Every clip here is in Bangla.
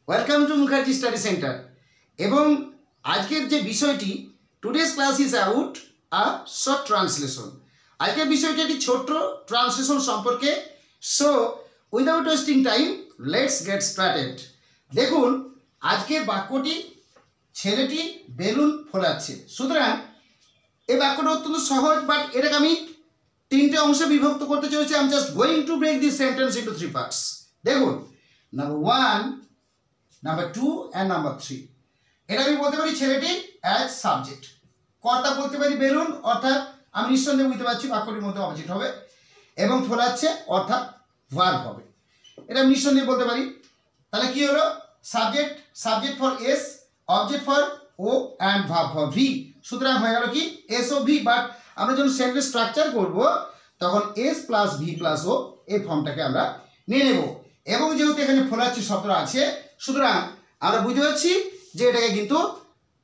Welcome to Mukherjee study centre. এবং আজকের যে বিষয়টি, today's class is about a short translation. আজকের বিষয়টি একটি ছোট্ট ট্রান্সলেশন সম্পর্কে। So without wasting time let's get started. দেখুন, আজকের বাক্যটি ছেলেটি বেলুন ফোলাচ্ছে। সুতরাং এই বাক্যটা অত্যন্ত সহজ, বাট এটাকে আমি তিনটে অংশে বিভক্ত করতে চলেছি। I am just going to break this sentence into three parts. দেখুন, নাম্বার 1, নাম্বার 2 অ্যান্ড নাম্বার 3। এটা আমি বলতে পারি ছেলেটি অ্যাজ সাবজেক্ট, কর্তা বলতে পারি বেলুন, অর্থাৎ আমি নিঃসন্দেহে বুঝতে পারছি বাক্যটির মধ্যে অবজেক্ট হবে, এবং ফোলাচ্ছে অর্থাৎ ভার্ব হবে। এটা আমি নিঃসন্দেহে বলতে পারি। তাহলে কি হলো? Subject, subject for S, object for O and verb for V. সুতরাং হয়ে গেল কি এস ও ভি। বাট আমরা যখন সেন্টেন্স স্ট্রাকচার করব তখন এস প্লাস ভি প্লাস ও এই ফর্মটাকে আমরা নিয়ে নেব। এবং যেহেতু এখানে ফোলাচ্ছি শব্দটা আছে, সুতরাং আমরা বুঝতে পারছি যে এটাকে কিন্তু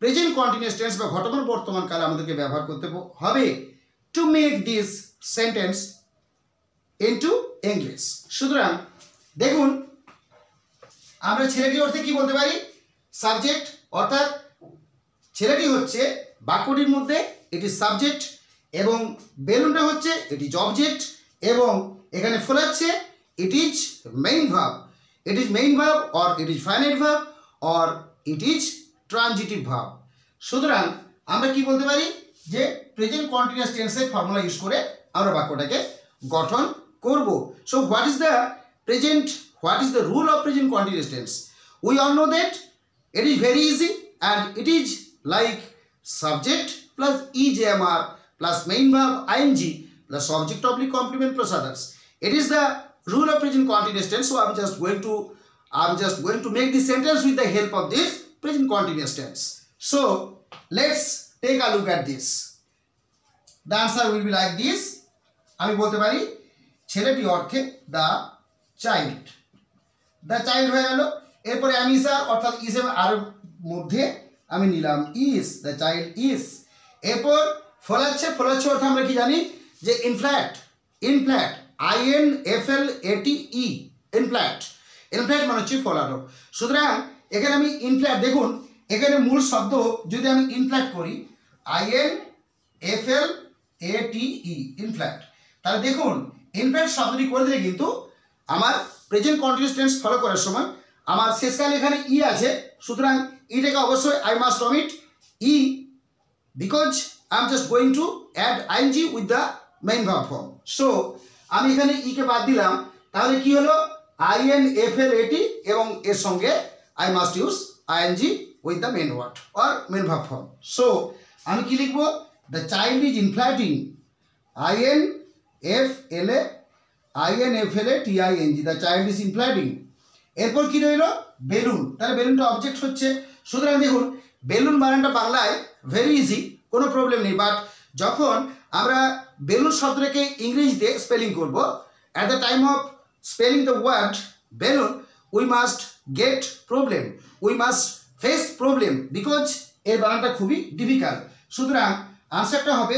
প্রেজেন্ট কন্টিনিউয়াস টেন্স বা ঘটমান বর্তমান কালে আমাদেরকে ব্যবহার করতে হবে to make this sentence into English. সুতরাং দেখুন, আমরা ছেলেটি অর্থে কি বলতে পারি? সাবজেক্ট, অর্থাৎ ছেলেটি হচ্ছে বাক্যটির মধ্যে এটি সাবজেক্ট, এবং বেলুনটা হচ্ছে এটি অবজেক্ট, এবং এখানে ফোলাচ্ছে it is main verb. It is main verb, or it is finite verb, or it is transitive verb. সুতরাং আমরা কি বলতে পারি যে প্রেজেন্ট কন্টিনিউয়াস টেন্সের ফর্মুলা ইউজ করে আমরা বাক্যটাকে গঠন করব। So what is the present, what is the rule of present continuous tense? We all know that it is very easy, and it is like subject plus EJMR plus main verb ing plus subject oblique complement plus others. It is the rule of present continuous tense. So I'm just going to make this sentence with the help of this present continuous tense. So let's take a look at this. The answer will be like this. আমি বলতে পারি ছেলেটি অর্থে the child, the child হয়ে গেল। এরপরে আমি স্যার অর্থাৎ ইজ আর মধ্যে আমি নিলাম ইজ, দ্য চাইল্ড ইজ। এরপর ফলাচ্ছে, ফলাচ্ছে অর্থ আমরা কি জানি যে ইনফ্ল্যাট, ইনফ্ল্যাট INFLATE, ইনফ্ল্যাট। ইনফ্ল্যাট মানে হচ্ছে ফলানো। সুতরাং এখানে আমি ইনফ্ল্যাট, দেখুন এখানে মূল শব্দ যদি আমি ইনফ্ল্যাট করি INFLATE, ইনফ্ল্যাট, তাহলে দেখুন ইনফ্ল্যাট শব্দটি করে দিলে কিন্তু আমার প্রেজেন্ট কন্টিনিউয়াস টেন্স ফলো করার সময় আমার শেষকালে এখানে ই আছে। সুতরাং ইটাকে অবশ্যই I must omit E, because I am just going to add ING with the main verb form. So আমি এখানে ইকে বাদ দিলাম, তাহলে কি হলো? INFLATE, এবং এর সঙ্গে I must use ING with the main word or main verb form. So আমি কি লিখবো? The child is inflating, INFLATING, the child is inflating. এরপর কি রইল? বেলুন। তাহলে বেলুনটা অবজেক্ট হচ্ছে। সুতরাং দেখুন বেলুন বানানটা বাংলায় ভেরি ইজি, কোনো প্রবলেম নেই। বাট যখন আমরা বেলুন শব্দটাকে ইংরেজিতে স্পেলিং করব, at the time of spelling the word balloon we must get problem, we must face problem, because এর বানানটা খুবই ডিফিকাল্ট। সুতরাং আনসারটা হবে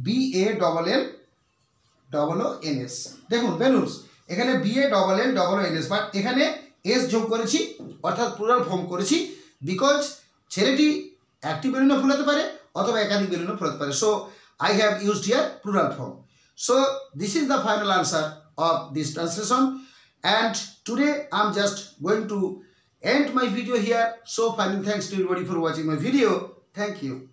BALLNS। দেখুন বেলুনস, এখানে BALLNS, বাট এখানে এস যোগ করেছি, অর্থাৎ প্লুরাল ফর্ম করেছি, বিকজ ছেলেটি একটি বেলুনও ফোলাতে পারে অথবা একাধিক বেলুনও ফোলাতে পারে। So I have used here plural form. So this is the final answer of this translation, and today I am just going two end my video here. So final thanks to everybody for watching my video. Thank you.